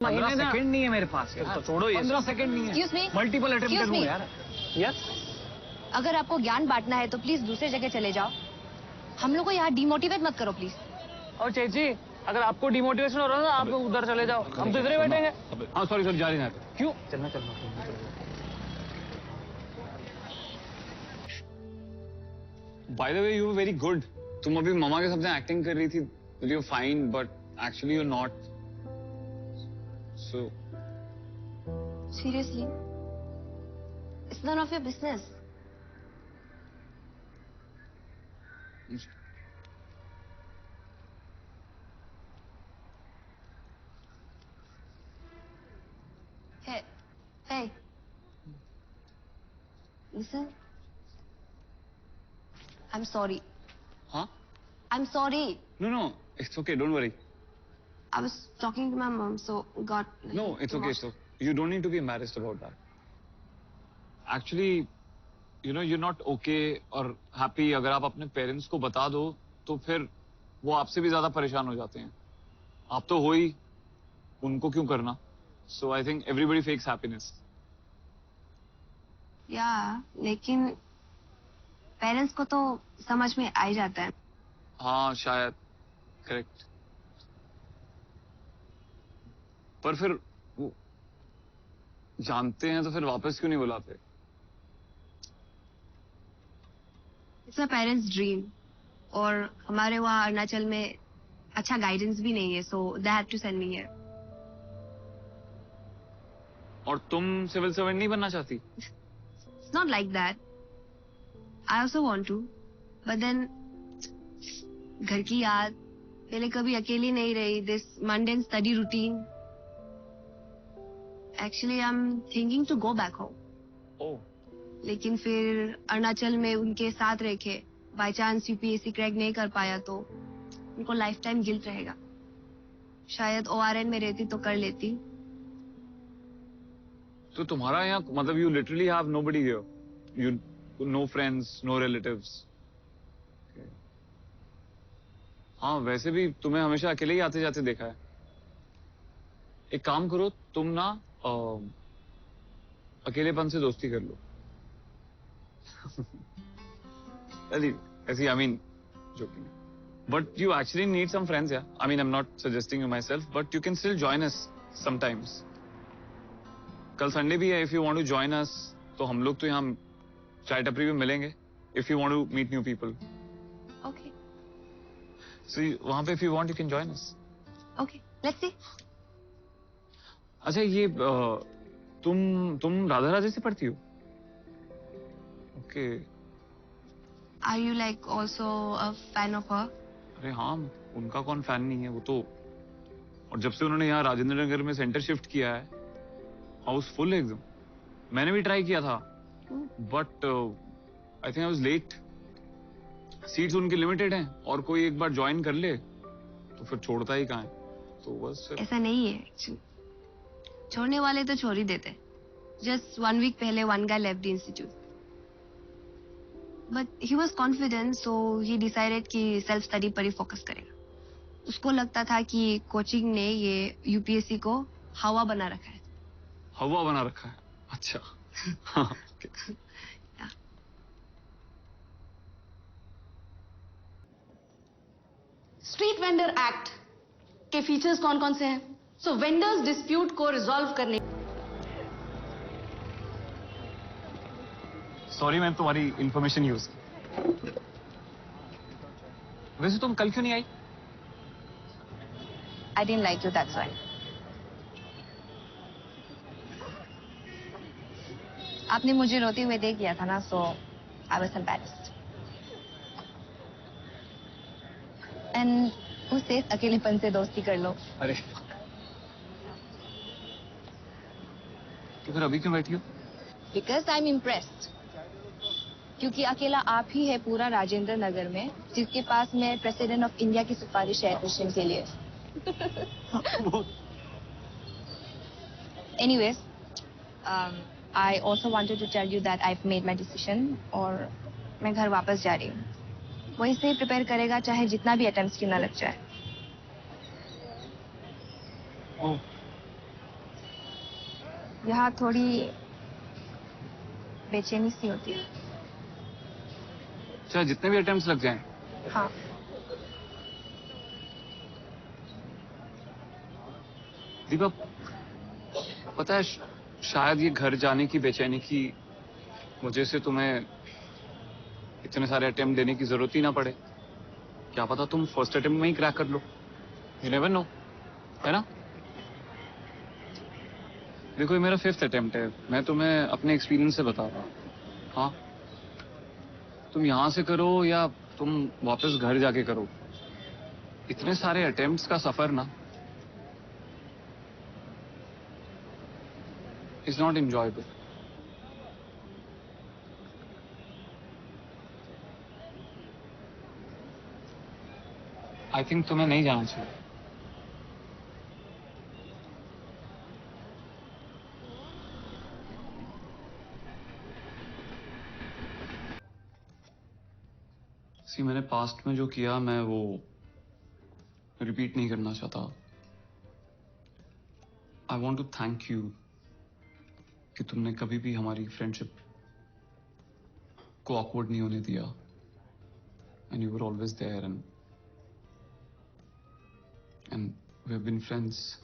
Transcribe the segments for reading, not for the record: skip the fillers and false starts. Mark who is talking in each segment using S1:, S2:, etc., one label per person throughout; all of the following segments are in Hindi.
S1: 15 सेकंड नहीं है मेरे पास यार।
S2: तो छोड़ो ये।
S1: 15 सेकंड नहीं
S3: Excuse me?
S1: है। मल्टीपल अटेम्प्ट
S3: Excuse
S1: करूँ
S3: me?
S1: यार।
S2: यस
S3: अगर आपको ज्ञान बांटना है तो प्लीज दूसरे जगह चले जाओ। हम लोग को यहाँ डिमोटिवेट मत करो प्लीज।
S2: और चेची, अगर आपको डिमोटिवेशन हो रहा है ना, आप उधर चले जाओ, हम तो इधर ही बैठेंगे।
S1: हाँ सॉरी जा रही ना।
S2: क्यों? चलना
S4: by the way you were very good. तुम अभी मामा के सामने एक्टिंग कर रही थी, you fine but actually you not. So
S3: seriously, it's none of your business. Hey, listen. I'm sorry.
S4: हाँ?
S3: I'm sorry.
S4: No, it's okay, don't worry.
S3: I was talking to my mom, so got.
S4: No, it's okay, so you don't need to be embarrassed about that. Actually, you know, you're not okay और happy अगर आप अपने पेरेंट्स को बता दो तो फिर वो आपसे भी ज्यादा परेशान हो जाते हैं। आप तो हो ही, उनको क्यों करना? So I think everybody fakes happiness.
S3: या, लेकिन पेरेंट्स को तो समझ में आ ही जाता है।
S4: हाँ शायद, करेक्ट। पर फिर वो जानते हैं तो फिर वापस क्यों नहीं बुलाते?
S3: इट्स माय पेरेंट्स ड्रीम, और हमारे वहाँ अरुणाचल में अच्छा गाइडेंस भी नहीं है, so they had to send me here.
S4: और तुम सिविल सर्वेंट नहीं बनना चाहती?
S3: It's not like that. I also want to, but then घर की याद, पहले कभी अकेली नहीं रही, this mundane study routine. Actually I am thinking to go back home.
S4: Oh,
S3: लेकिन फिर अरुणाचल में उनके साथ रह के बाई चांस यूपीएससी क्रैक नहीं कर पाया तो उनको लाइफ टाइम गिल्ट रहेगा। शायद ओआरएन में रहती तो कर लेती।
S4: तो तुम्हारा यहाँ मतलब you literally have nobody here, you no friends, no relatives. हाँ वैसे भी तुम्हें हमेशा अकेले ही आते जाते देखा है। एक काम करो, तुम ना अकेलेपन से दोस्ती कर लो। ऐसी, I mean, joking. But you actually need some friends, yeah. I mean, I'm not suggesting you myself, but you can still join us sometimes. कल संडे भी है, if you want to join us, तो हम लोग तो यहाँ चाय टपरी में मिलेंगे. If you want to meet new people.
S3: Okay.
S4: So वहाँ पे if you want, you can join us.
S3: Okay. Let's see.
S4: अच्छा ये तुम राधा राजे से पढ़ती हो? Okay.
S3: Are you like also a fan of her?
S4: अरे हाँ, उनका कौन फैन नहीं है, वो तो। और जब से उन्होंने यहाँ राजेंद्र नगर में सेंटर शिफ्ट किया है, हाउस फुल है एकदम। मैंने भी ट्राई किया था, but I think I was late. Seats उनकी लिमिटेड हैं, और कोई एक बार ज्वाइन कर ले तो फिर छोड़ता ही कहाँ है। तो बस
S3: ऐसा नहीं है एक्चुअली, छोड़ने वाले तो छोड़ ही देते। जस्ट 1 week पहले one guy left the institute. But he was confident, so he decided कि सेल्फ स्टडी पर ही फोकस करेगा। उसको लगता था कि कोचिंग ने ये यूपीएससी को हवा बना रखा है।
S4: हवा बना रखा है? अच्छा। हाँ, okay.
S5: स्ट्रीट वेंडर एक्ट के फीचर्स कौन कौन से हैं? सो वेंडर्स डिस्प्यूट को रिजॉल्व करने।
S4: सॉरी मैम, तुम्हारी इंफॉर्मेशन यूज। वैसे तुम कल क्यों नहीं आई?
S3: I didn't like you, that's why. आपने मुझे रोते हुए देख लिया था ना, so I was embarrassed. And who says अकेलेपन से दोस्ती कर लो?
S4: अरे तो फिर अभी क्यों बैठी हो?
S3: Because I'm impressed. क्योंकि अकेला आप ही है पूरा राजेंद्र नगर में जिसके पास में प्रेसिडेंट ऑफ इंडिया की सिफारिश है एडमिशन के लिए। Anyways, I also wanted to tell you that I've made my decision और मैं घर वापस जा रही हूँ। वहीं से प्रिपेयर करेगा चाहे जितना भी अटेम्प्ट्स क्यों ना लग जाए।
S4: ओह,
S3: यहाँ थोड़ी बेचैनी सी होती है।
S4: चाहे जितने भी अटेम्प्ट्स लग जाएं।
S3: हाँ।
S4: दीपा, पता है शायद ये घर जाने की बेचैनी की वजह से तुम्हें इतने सारे अटेम्प्ट देने की जरूरत ही ना पड़े। क्या पता तुम फर्स्ट अटेम्प्ट में ही क्रैक कर लो। यू नेवर नो, है ना? देखो ये मेरा 5th अटेम्प्ट है, मैं तुम्हें अपने एक्सपीरियंस से बता रहा हूँ। हाँ, तुम यहाँ से करो या तुम वापस घर जाके करो, इतने सारे अटेम्प्ट्स का सफर ना is not enjoyable. I think तुम्हें नहीं जाना चाहिए। सी, मैंने पास्ट में जो किया मैं वो रिपीट नहीं करना चाहता। I want to thank you कि तुमने कभी भी हमारी फ्रेंडशिप को ऑकवर्ड नहीं होने दिया, and you were always there, and we have been friends.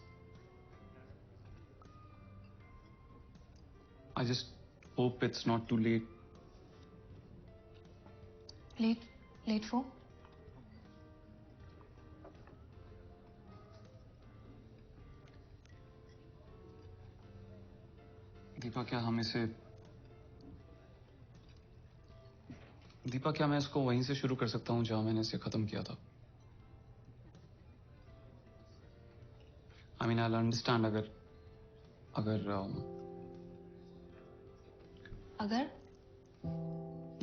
S4: I just hope it's not too late.
S3: Late for?
S4: Deepa, क्या मैं इसको वहीं से शुरू कर सकता हूँ जहां मैंने इसे खत्म किया था? आई मीन आई अंडरस्टैंड अगर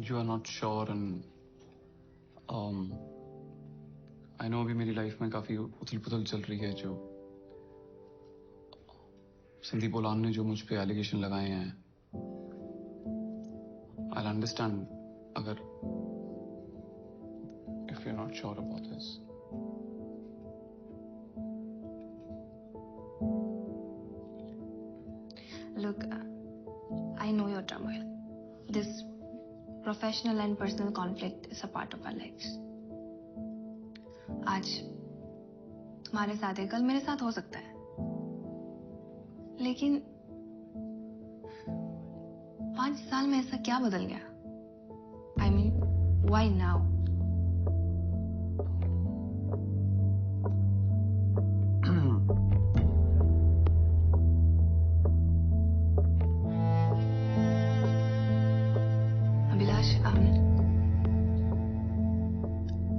S4: you are not sure, and I know अभी मेरी लाइफ में काफी उथल पुथल चल रही है। जो संदीप ओलान ने जो मुझ पे एलिगेशन लगाए हैं, आई अंडरस्टैंड अगर if you are not sure about this.
S3: Look, I know your turmoil. This professional and personal conflict is a part of our lives. आज तुम्हारे साथ है, कल मेरे साथ हो सकता है, लेकिन 5 साल में ऐसा क्या बदल गया? I mean, why now?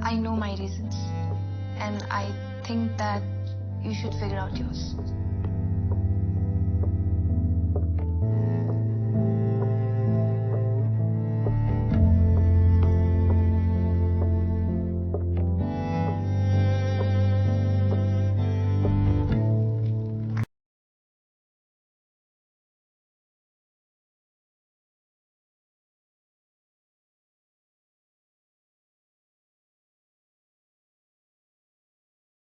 S3: I know my reasons, and I think that you should figure out yours.